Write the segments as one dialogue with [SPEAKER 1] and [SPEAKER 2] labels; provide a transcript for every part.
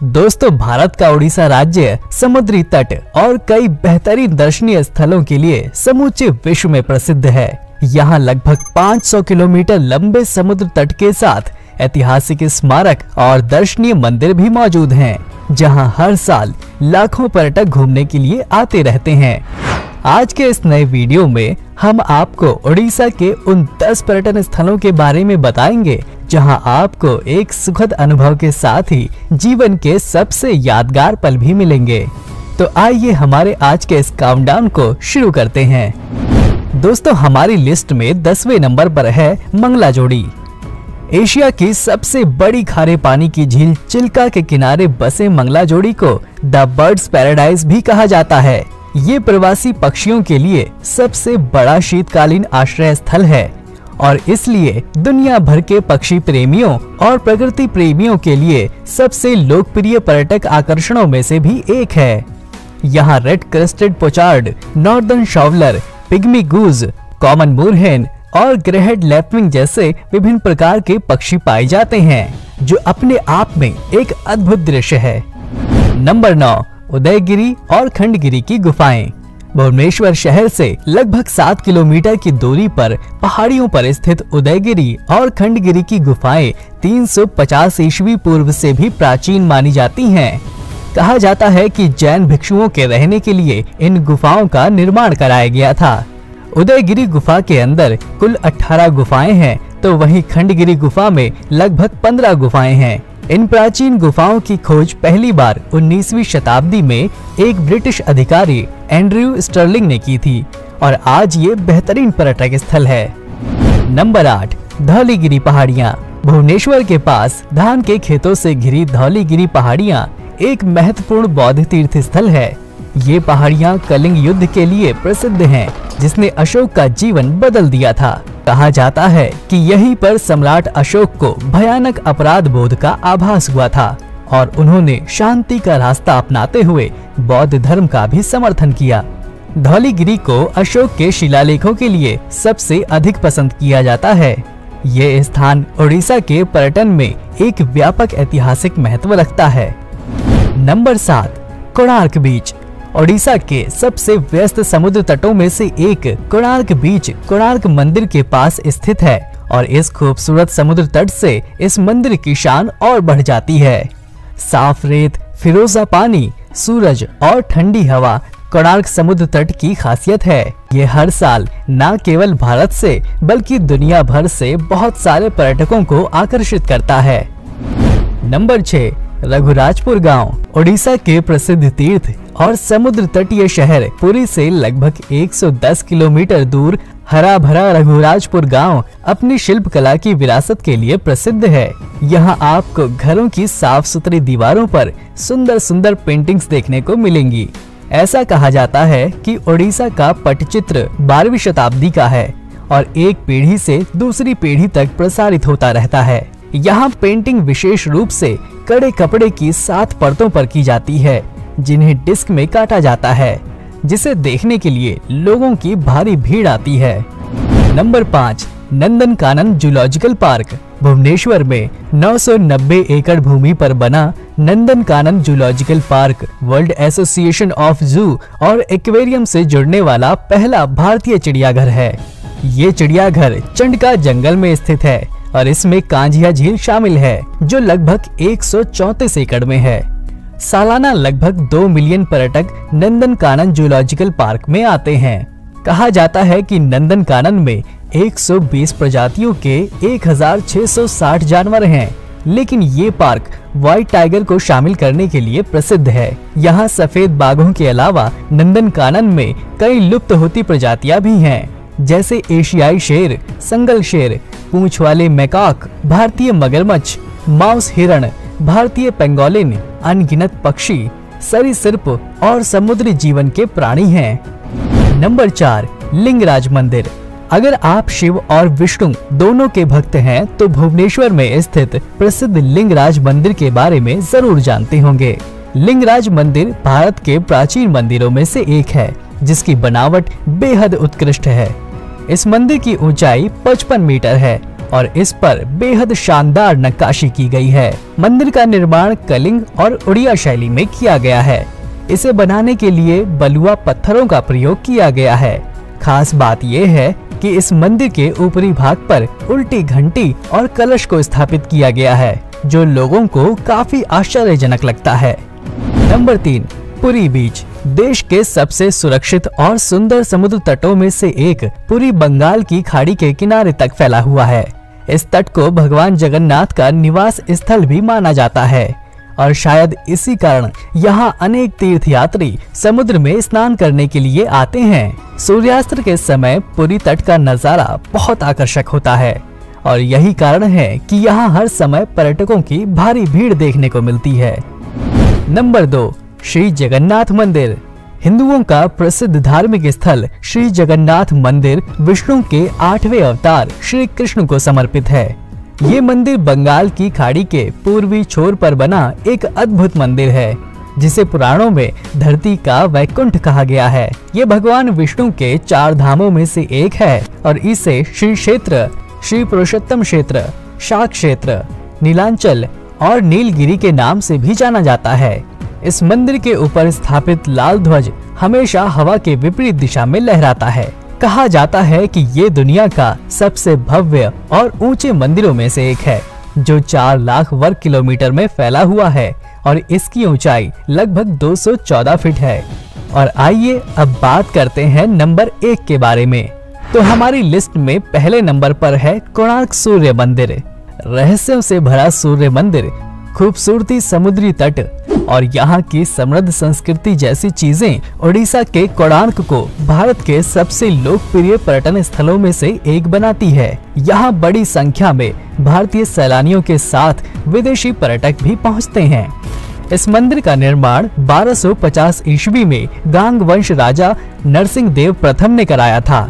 [SPEAKER 1] दोस्तों, भारत का उड़ीसा राज्य समुद्री तट और कई बेहतरीन दर्शनीय स्थलों के लिए समूचे विश्व में प्रसिद्ध है। यहाँ लगभग 500 किलोमीटर लंबे समुद्र तट के साथ ऐतिहासिक स्मारक और दर्शनीय मंदिर भी मौजूद हैं, जहाँ हर साल लाखों पर्यटक घूमने के लिए आते रहते हैं। आज के इस नए वीडियो में हम आपको उड़ीसा के उन 10 पर्यटन स्थलों के बारे में बताएंगे जहां आपको एक सुखद अनुभव के साथ ही जीवन के सबसे यादगार पल भी मिलेंगे। तो आइए हमारे आज के इस काउंटडाउन को शुरू करते हैं। दोस्तों, हमारी लिस्ट में 10वें नंबर पर है मंगलाजोड़ी। एशिया की सबसे बड़ी खारे पानी की झील चिल्का के किनारे बसे मंगलाजोड़ी को द बर्ड्स पैराडाइज भी कहा जाता है। ये प्रवासी पक्षियों के लिए सबसे बड़ा शीतकालीन आश्रय स्थल है और इसलिए दुनिया भर के पक्षी प्रेमियों और प्रकृति प्रेमियों के लिए सबसे लोकप्रिय पर्यटक आकर्षणों में से भी एक है। यहाँ red crested pochard, northern shoveler, pygmy goose, common moorhen और ग्रेहेड लैपविंग जैसे विभिन्न प्रकार के पक्षी पाए जाते हैं, जो अपने आप में एक अद्भुत दृश्य है। नंबर 9, उदयगिरी और खंडगिरी की गुफाएं। भुवनेश्वर शहर से लगभग 7 किलोमीटर की दूरी पर पहाड़ियों पर स्थित उदयगिरी और खंडगिरी की गुफाएं 350 ईस्वी पूर्व से भी प्राचीन मानी जाती हैं। कहा जाता है कि जैन भिक्षुओं के रहने के लिए इन गुफाओं का निर्माण कराया गया था। उदयगिरी गुफा के अंदर कुल 18 गुफाएं हैं, तो वहीं खंडगिरी गुफा में लगभग 15 गुफाएं हैं। इन प्राचीन गुफाओं की खोज पहली बार 19वीं शताब्दी में एक ब्रिटिश अधिकारी एंड्रयू स्टर्लिंग ने की थी और आज ये बेहतरीन पर्यटक स्थल है। नंबर 8, धौलीगिरी पहाड़ियाँ। भुवनेश्वर के पास धान के खेतों से घिरी धौलीगिरी पहाड़ियाँ एक महत्वपूर्ण बौद्ध तीर्थ स्थल है। ये पहाड़ियाँ कलिंग युद्ध के लिए प्रसिद्ध हैं, जिसने अशोक का जीवन बदल दिया था। कहा जाता है कि यहीं पर सम्राट अशोक को भयानक अपराध बोध का आभास हुआ था और उन्होंने शांति का रास्ता अपनाते हुए बौद्ध धर्म का भी समर्थन किया। धौलीगिरी को अशोक के शिलालेखों के लिए सबसे अधिक पसंद किया जाता है। ये स्थान उड़ीसा के पर्यटन में एक व्यापक ऐतिहासिक महत्व रखता है। नंबर 7, कोणार्क बीच। ओडिशा के सबसे व्यस्त समुद्र तटों में से एक कोणार्क बीच कोणार्क मंदिर के पास स्थित है और इस खूबसूरत समुद्र तट से इस मंदिर की शान और बढ़ जाती है। साफ रेत, फिरोजा पानी, सूरज और ठंडी हवा कोणार्क समुद्र तट की खासियत है। ये हर साल न केवल भारत से बल्कि दुनिया भर से बहुत सारे पर्यटकों को आकर्षित करता है। नंबर 6, रघुराजपुर गांव। ओडिशा के प्रसिद्ध तीर्थ और समुद्र तटीय शहर पुरी से लगभग 110 किलोमीटर दूर हरा भरा रघुराजपुर गांव अपनी शिल्पकला की विरासत के लिए प्रसिद्ध है। यहां आपको घरों की साफ सुथरी दीवारों पर सुंदर सुंदर पेंटिंग्स देखने को मिलेंगी। ऐसा कहा जाता है कि ओडिशा का पटचित्र 12वीं शताब्दी का है और एक पीढ़ी से दूसरी पीढ़ी तक प्रसारित होता रहता है। यहाँ पेंटिंग विशेष रूप से कड़े कपड़े की 7 परतों पर की जाती है, जिन्हें डिस्क में काटा जाता है, जिसे देखने के लिए लोगों की भारी भीड़ आती है। Number 5, Nandankanan zoological park. Bhubaneswar में 990 एकड़ भूमि पर बना Nandankanan zoological park world association of zoo और एक्वेरियम से जुड़ने वाला पहला भारतीय चिड़ियाघर है। ये चिड़ियाघर चंडका जंगल में स्थित है और इसमें कांजिया झील शामिल है, जो लगभग 134 एकड़ में है। सालाना लगभग 2 मिलियन पर्यटक नंदनकानन जूलॉजिकल पार्क में आते हैं। कहा जाता है कि नंदनकानन में 120 प्रजातियों के 1660 जानवर हैं, लेकिन ये पार्क व्हाइट टाइगर को शामिल करने के लिए प्रसिद्ध है। यहाँ सफेद बाघों के अलावा नंदनकानन में कई लुप्त होती प्रजातियां भी हैं, जैसे एशियाई शेर, संगल शेर, पूंछ वाले मैकाक, भारतीय मगरमच्छ, माउस हिरण, भारतीय पेंगोलिन, अनगिनत पक्षी, सरीसृप और समुद्री जीवन के प्राणी हैं। नंबर 4, लिंगराज मंदिर। अगर आप शिव और विष्णु दोनों के भक्त हैं तो भुवनेश्वर में स्थित प्रसिद्ध लिंगराज मंदिर के बारे में जरूर जानते होंगे। लिंगराज मंदिर भारत के प्राचीन मंदिरों में से एक है, जिसकी बनावट बेहद उत्कृष्ट है। इस मंदिर की ऊंचाई 55 मीटर है और इस पर बेहद शानदार नक्काशी की गई है। मंदिर का निर्माण कलिंग और उड़िया शैली में किया गया है। इसे बनाने के लिए बलुआ पत्थरों का प्रयोग किया गया है। खास बात यह है कि इस मंदिर के ऊपरी भाग पर उल्टी घंटी और कलश को स्थापित किया गया है, जो लोगों को काफी आश्चर्यजनक लगता है। नंबर 3, पुरी बीच। देश के सबसे सुरक्षित और सुंदर समुद्र तटों में से एक पुरी बंगाल की खाड़ी के किनारे तक फैला हुआ है। इस तट को भगवान जगन्नाथ का निवास स्थल भी माना जाता है और शायद इसी कारण यहाँ अनेक तीर्थयात्री समुद्र में स्नान करने के लिए आते हैं। सूर्यास्त के समय पुरी तट का नजारा बहुत आकर्षक होता है और यही कारण है कि यहाँ हर समय पर्यटकों की भारी भीड़ देखने को मिलती है। नंबर 2, श्री जगन्नाथ मंदिर। हिंदुओं का प्रसिद्ध धार्मिक स्थल श्री जगन्नाथ मंदिर विष्णु के 8वें अवतार श्री कृष्ण को समर्पित है। ये मंदिर बंगाल की खाड़ी के पूर्वी छोर पर बना एक अद्भुत मंदिर है, जिसे पुराणों में धरती का वैकुंठ कहा गया है। ये भगवान विष्णु के 4 धामों में से एक है और इसे श्री क्षेत्र, श्री पुरुषोत्तम क्षेत्र, शाक क्षेत्र, नीलांचल और नीलगिरी के नाम से भी जाना जाता है। इस मंदिर के ऊपर स्थापित लाल ध्वज हमेशा हवा के विपरीत दिशा में लहराता है। कहा जाता है कि ये दुनिया का सबसे भव्य और ऊंचे मंदिरों में से एक है, जो 4 लाख वर्ग किलोमीटर में फैला हुआ है और इसकी ऊंचाई लगभग 214 फीट है। और आइए अब बात करते हैं नंबर 1 के बारे में। तो हमारी लिस्ट में पहले नंबर पर है कोणार्क सूर्य मंदिर। रहस्यों से भरा सूर्य मंदिर, खूबसूरती समुद्री तट और यहाँ की समृद्ध संस्कृति जैसी चीजें उड़ीसा के कोणार्क को भारत के सबसे लोकप्रिय पर्यटन स्थलों में से एक बनाती है। यहाँ बड़ी संख्या में भारतीय सैलानियों के साथ विदेशी पर्यटक भी पहुँचते हैं। इस मंदिर का निर्माण 1250 ईस्वी में गांग वंश राजा नरसिंह देव प्रथम ने कराया था।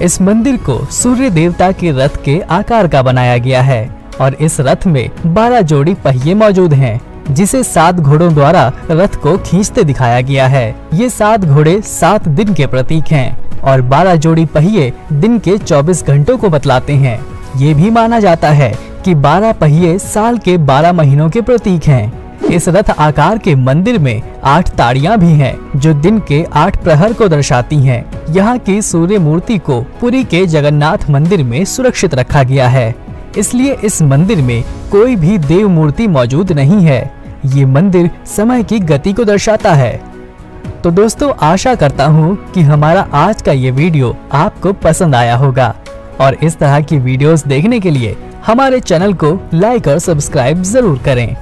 [SPEAKER 1] इस मंदिर को सूर्य देवता के रथ के आकार का बनाया गया है और इस रथ में 12 जोड़ी पहिए मौजूद हैं, जिसे 7 घोड़ों द्वारा रथ को खींचते दिखाया गया है। ये 7 घोड़े 7 दिन के प्रतीक हैं और 12 जोड़ी पहिए दिन के 24 घंटों को बतलाते हैं। ये भी माना जाता है कि 12 पहिए साल के 12 महीनों के प्रतीक हैं। इस रथ आकार के मंदिर में 8 ताड़ियां भी हैं, जो दिन के 8 प्रहर को दर्शाती हैं। यहाँ की सूर्य मूर्ति को पुरी के जगन्नाथ मंदिर में सुरक्षित रखा गया है, इसलिए इस मंदिर में कोई भी देव मूर्ति मौजूद नहीं है। ये मंदिर समय की गति को दर्शाता है। तो दोस्तों, आशा करता हूँ कि हमारा आज का ये वीडियो आपको पसंद आया होगा और इस तरह की वीडियोस देखने के लिए हमारे चैनल को लाइक और सब्सक्राइब जरूर करें।